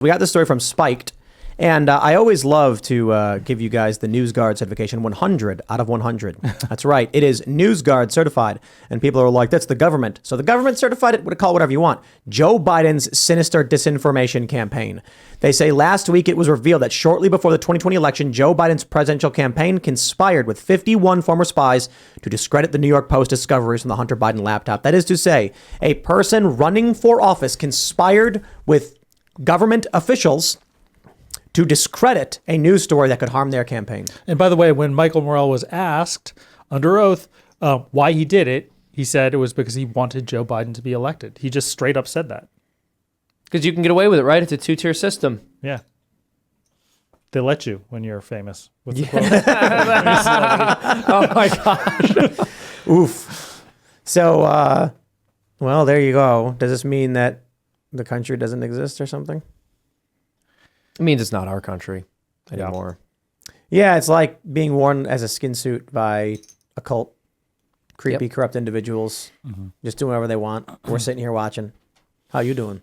We got this story from Spiked, and I always love to give you guys the NewsGuard certification, 100 out of 100. That's right. It is NewsGuard certified, and people are like, that's the government. So the government certified it, call it whatever you want. Joe Biden's sinister disinformation campaign. They say last week it was revealed that shortly before the 2020 election, Joe Biden's presidential campaign conspired with 51 former spies to discredit the New York Post discoveries from the Hunter Biden laptop. That is to say, a person running for office conspired with government officials to discredit a news story that could harm their campaign. And by the way, when Michael Morell was asked under oath why he did it, he said it was because he wanted Joe Biden to be elected. He just straight up said that. Because you can get away with it, right? It's a two-tier system. Yeah. They let you when you're famous. With the Oh my gosh. Oof. So, well, there you go. Does this mean that the country doesn't exist or something? It means it's not our country anymore. Yeah, it's like being worn as a skin suit by a cult, creepy, corrupt individuals, just doing whatever they want. We're sitting here watching. How you doing?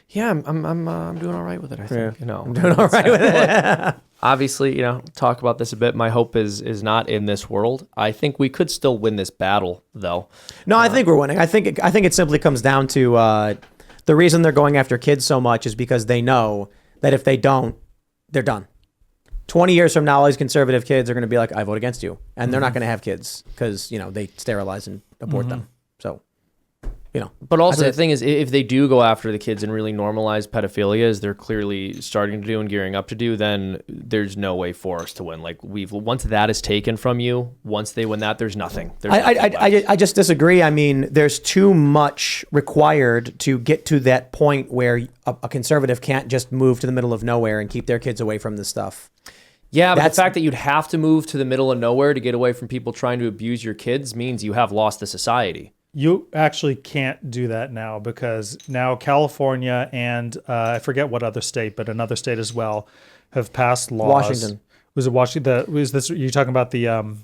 Yeah, I'm doing all right with it, I think. Yeah. You know, I'm doing all right with it. Obviously, talk about this a bit. My hope is not in this world. I think we could still win this battle, though. No, I think we're winning. I think it simply comes down to the reason they're going after kids so much is because they know that if they don't, they're done. 20 years from now, all these conservative kids are going to be like, I vote against you. And they're not going to have kids because, they sterilize and abort them. So, But also the thing is, if they do go after the kids and really normalize pedophilia, as they're clearly starting to do and gearing up to do, then there's no way for us to win. Like once that is taken from you, once they win that, there's nothing. I just disagree. I mean, there's too much required to get to that point where a conservative can't just move to the middle of nowhere and keep their kids away from this stuff. Yeah, but the fact that you'd have to move to the middle of nowhere to get away from people trying to abuse your kids means you have lost the society. You actually can't do that now because now California and I forget what other state, but another state as well, have passed laws. Washington. Was it Washington? Was this? You're talking about the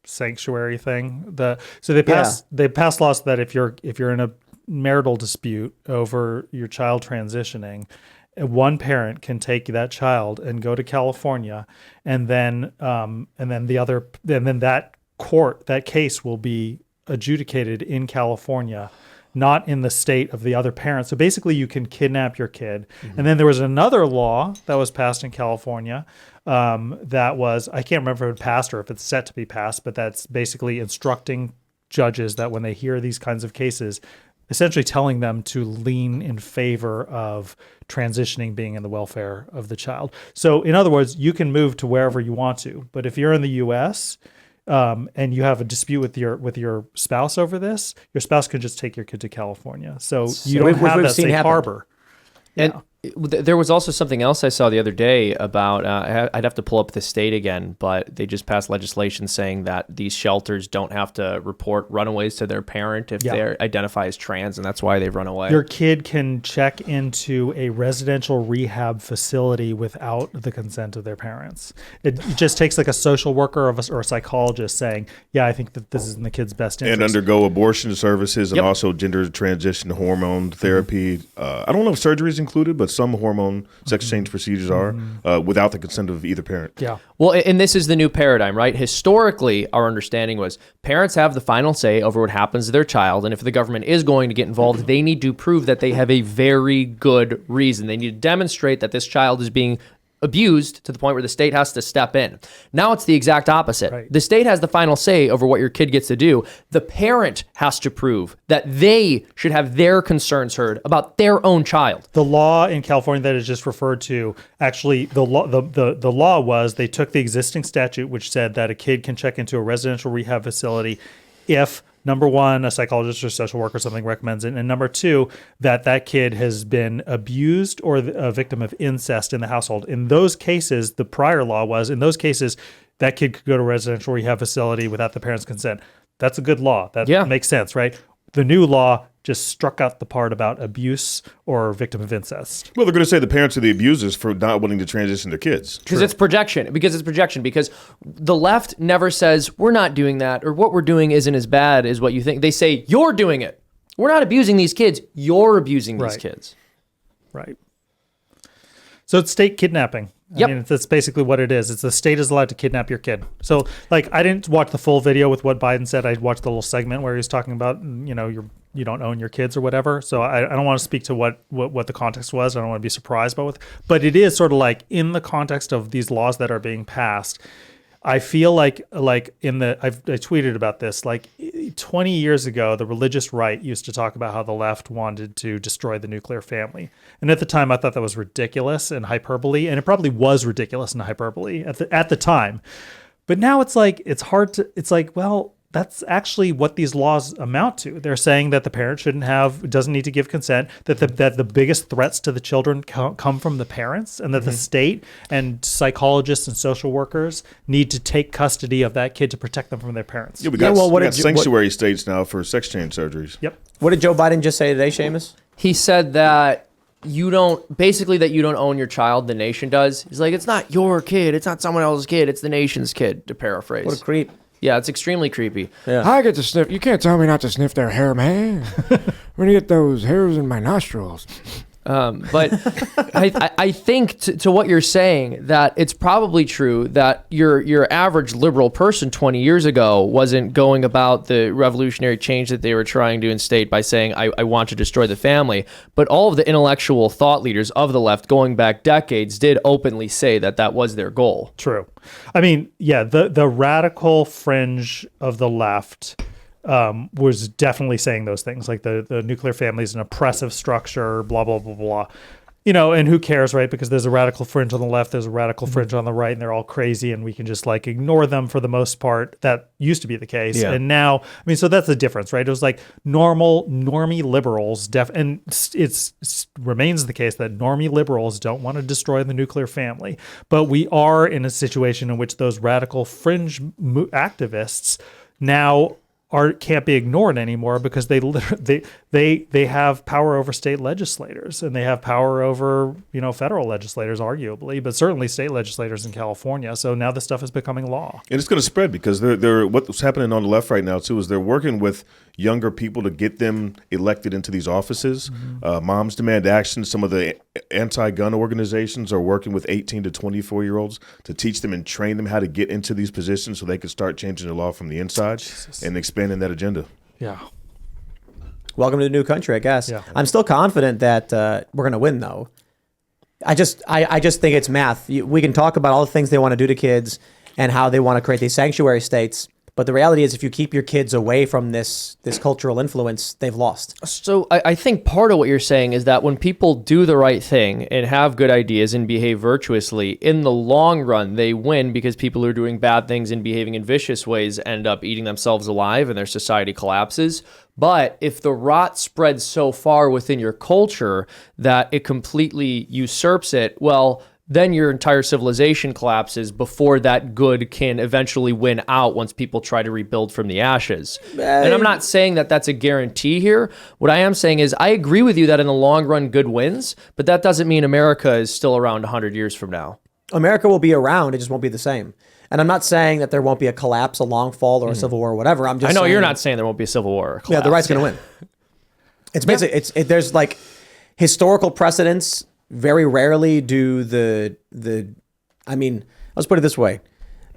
sanctuary thing? So they passed laws that if you're in a marital dispute over your child transitioning, one parent can take that child and go to California, and then that case will be adjudicated in California, not in the state of the other parent. So basically you can kidnap your kid. And then there was another law that was passed in California that was, I can't remember if it passed or if it's set to be passed, but that's basically instructing judges that when they hear these kinds of cases, essentially telling them to lean in favor of transitioning being in the welfare of the child. So in other words, you can move to wherever you want to, but if you're in the U.S., and you have a dispute with your spouse over this, your spouse can just take your kid to California. So you don't have that safe harbor. And there was also something else I saw the other day about, I'd have to pull up the state again, but they just passed legislation saying that these shelters don't have to report runaways to their parent if they identify as trans, and that's why they've run away. Your kid can check into a residential rehab facility without the consent of their parents. It just takes like a social worker or a psychologist saying, yeah, I think that this is in the kid's best interest. And undergo abortion services and also gender transition hormone therapy. I don't know if surgery is included, but some hormone sex change procedures are without the consent of either parent. Yeah. Well, and this is the new paradigm, right? Historically, our understanding was parents have the final say over what happens to their child. And if the government is going to get involved, they need to prove that they have a very good reason. They need to demonstrate that this child is being abused to the point where the state has to step in. Now it's the exact opposite. Right. The state has the final say over what your kid gets to do. The parent has to prove that they should have their concerns heard about their own child. The law in California that is just referred to, actually, the law was they took the existing statute, which said that a kid can check into a residential rehab facility if, number one, a psychologist or social worker or something recommends it, and number two, that kid has been abused or a victim of incest in the household. In those cases, the prior law was, in those cases, that kid could go to a residential rehab facility without the parents' consent. That's a good law. That makes sense, right? The new law just struck out the part about abuse or victim of incest. Well, they're going to say the parents are the abusers for not wanting to transition their kids. Because it's projection. Because the left never says, we're not doing that, or what we're doing isn't as bad as what you think. They say, you're doing it. We're not abusing these kids. You're abusing these kids. Right. So it's state kidnapping. Yep. I mean, that's basically what it is. It's the state is allowed to kidnap your kid. So, like, I didn't watch the full video with what Biden said. I watched the little segment where he was talking about, you don't own your kids or whatever. So I don't want to speak to what the context was. I don't want to be surprised by what. But it is sort of like in the context of these laws that are being passed. I feel like I tweeted about this, like 20 years ago, the religious right used to talk about how the left wanted to destroy the nuclear family. And at the time, I thought that was ridiculous and hyperbole. And it probably was ridiculous and hyperbole at the time. But now it's like, well, that's actually what these laws amount to. They're saying that the parent doesn't need to give consent, that the biggest threats to the children come from the parents, and that the state and psychologists and social workers need to take custody of that kid to protect them from their parents. Yeah, we got sanctuary states now for sex change surgeries. Yep. What did Joe Biden just say today, Seamus? He said that you don't own your child, the nation does. He's like, it's not your kid, it's not someone else's kid, it's the nation's kid, to paraphrase. What a creep. Yeah, it's extremely creepy. Yeah. I get to sniff. You can't tell me not to sniff their hair, man. I'm gonna get those hairs in my nostrils. But I think to what you're saying, that it's probably true that your average liberal person 20 years ago wasn't going about the revolutionary change that they were trying to instate by saying, I want to destroy the family. But all of the intellectual thought leaders of the left going back decades did openly say that was their goal. True. I mean, yeah, the radical fringe of the left was definitely saying those things, like the nuclear family is an oppressive structure, blah, blah, blah, blah. And who cares, right? Because there's a radical fringe on the left, there's a radical fringe on the right, and they're all crazy, and we can just like ignore them for the most part. That used to be the case. Yeah. And now, I mean, so that's the difference, right? It was like normie liberals, and it remains the case that normie liberals don't want to destroy the nuclear family. But we are in a situation in which those radical fringe activists now can't be ignored anymore, because they have power over state legislators, and they have power over federal legislators, arguably, but certainly state legislators in California. So now this stuff is becoming law, and it's going to spread, because they're what's happening on the left right now too is they're working with younger people to get them elected into these offices. Moms Demand Action, some of the anti-gun organizations are working with 18 to 24-year-olds to teach them and train them how to get into these positions so they can start changing the law from the inside and expanding that agenda. Yeah. Welcome to the new country, I guess. Yeah. I'm still confident that we're going to win, though. I just think it's math. We can talk about all the things they want to do to kids and how they want to create these sanctuary states. But the reality is, if you keep your kids away from this cultural influence, they've lost. So I think part of what you're saying is that when people do the right thing and have good ideas and behave virtuously, in the long run, they win, because people who are doing bad things and behaving in vicious ways end up eating themselves alive and their society collapses. But if the rot spreads so far within your culture that it completely usurps it, well, then your entire civilization collapses before that good can eventually win out once people try to rebuild from the ashes. And I'm not saying that that's a guarantee here. What I am saying is I agree with you that in the long run, good wins, but that doesn't mean America is still around 100 years from now. America will be around. It just won't be the same. And I'm not saying that there won't be a collapse, a long fall, or a civil war, or whatever. I'm just I know saying, you're not saying there won't be a civil war or collapse. Yeah, the right's going to win. It's basically, there's like historical precedents. Very rarely do I mean, let's put it this way.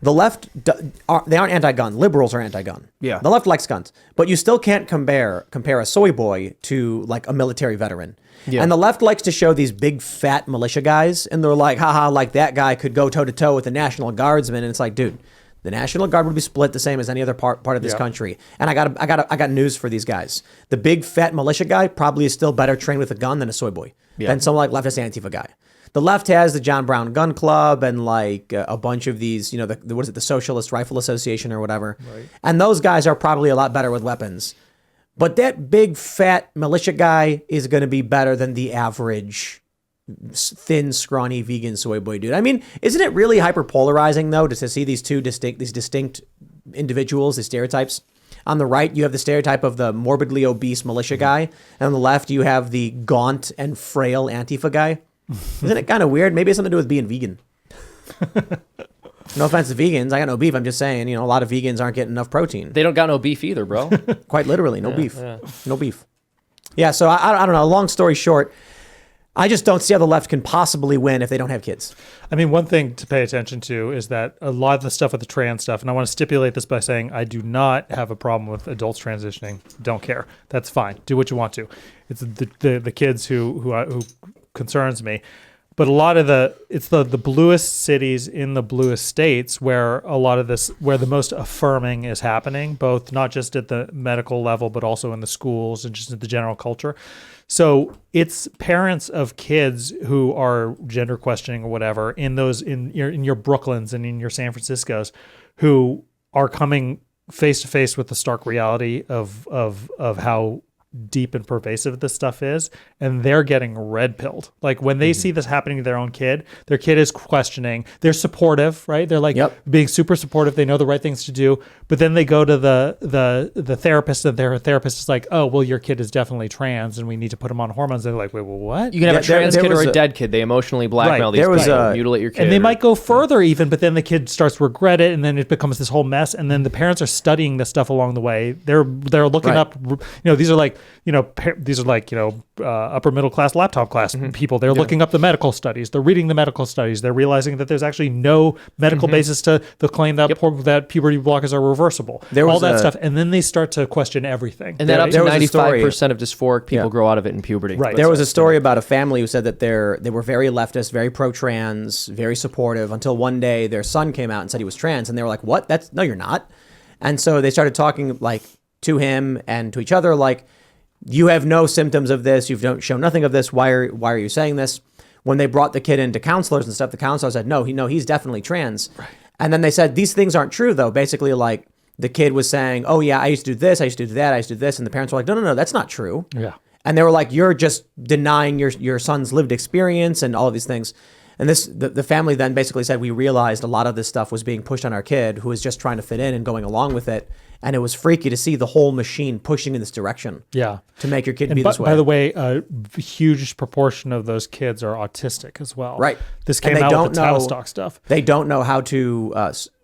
The left, they aren't anti-gun. Liberals are anti-gun. Yeah. The left likes guns. But you still can't compare a soy boy to like a military veteran. Yeah. And the left likes to show these big fat militia guys, and they're like, haha, like that guy could go toe to toe with the National Guardsman. And it's like, dude, the National Guard would be split the same as any other part of this country. And I got news for these guys. The big fat militia guy probably is still better trained with a gun than a soy boy. Than someone like leftist Antifa guy. The left has the John Brown Gun Club and like a bunch of these, the Socialist Rifle Association or whatever. Right. And those guys are probably a lot better with weapons. But that big fat militia guy is going to be better than the average thin, scrawny vegan soy boy dude. I mean, isn't it really hyperpolarizing though to see these distinct individuals, these stereotypes? On the right, you have the stereotype of the morbidly obese militia guy. And on the left, you have the gaunt and frail Antifa guy. Isn't it kind of weird? Maybe it's something to do with being vegan. No offense to vegans. I got no beef. I'm just saying, a lot of vegans aren't getting enough protein. They don't got no beef either, bro. Quite literally, no beef. Yeah. No beef. Yeah, so I don't know. Long story short, I just don't see how the left can possibly win if they don't have kids. I mean, one thing to pay attention to is that a lot of the stuff with the trans stuff, and I want to stipulate this by saying I do not have a problem with adults transitioning. Don't care. That's fine. Do what you want to. It's the kids who concerns me. But a lot of it's the bluest cities in the bluest states where a lot of this, where the most affirming is happening, both not just at the medical level, but also in the schools and just in the general culture. So it's parents of kids who are gender questioning or whatever in your Brooklyns and in your San Franciscos who are coming face to face with the stark reality of how deep and pervasive this stuff is, and they're getting red pilled. Like when they see this happening to their own kid, their kid is questioning. They're supportive, right? They're like being super supportive. They know the right things to do, but then they go to the therapist, and their therapist is like, "Oh, well, your kid is definitely trans, and we need to put him on hormones." They're like, "Wait, well, what?" You can have a trans kid or a dead kid. They emotionally blackmail these people, mutilate your kid. And they might go further even, but then the kid starts to regret it, and then it becomes this whole mess. And then the parents are studying this stuff along the way. They're looking up, these are like, upper middle class laptop class people. They're looking up the medical studies. They're reading the medical studies. They're realizing that there's actually no medical basis to the claim that that puberty blockers are reversible. All that stuff, and then they start to question everything. And then up to 95% of dysphoric people grow out of it in puberty. Right. There was a story about a family who said that they were very leftist, very pro-trans, very supportive, until one day their son came out and said he was trans, and they were like, "What? No, you're not." And so they started talking like to him and to each other like, "You have no symptoms of this. You've shown nothing of this. Why are you saying this?" When they brought the kid into counselors and stuff, the counselor said, "No, he's definitely trans." Right. And then they said, "These things aren't true, though." Basically, like the kid was saying, "Oh yeah, I used to do this, I used to do that, I used to do this," and the parents were like, "No, that's not true." Yeah. And they were like, "You're just denying your son's lived experience and all of these things." And the family then basically said, "We realized a lot of this stuff was being pushed on our kid who was just trying to fit in and going along with it. And it was freaky to see the whole machine pushing in this direction." Yeah. To make your kid be this way. By the way, a huge proportion of those kids are autistic as well. Right. This came out with the Tavistock stuff. They don't know how to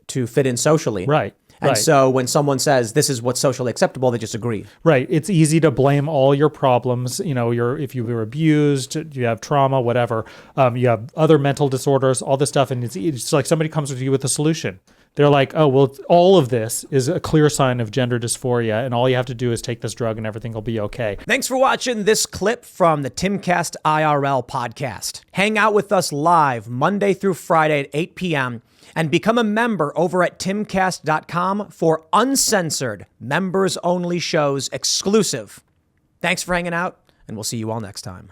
fit in socially. Right. And so when someone says this is what's socially acceptable, they just agree. Right. It's easy to blame all your problems. If you were abused, you have trauma, whatever. You have other mental disorders, all this stuff, and it's like somebody comes to you with a solution. They're like, "Oh, well, all of this is a clear sign of gender dysphoria, and all you have to do is take this drug, and everything will be okay." Thanks for watching this clip from the Timcast IRL podcast. Hang out with us live Monday through Friday at 8 p.m. and become a member over at timcast.com for uncensored, members-only shows exclusive. Thanks for hanging out, and we'll see you all next time.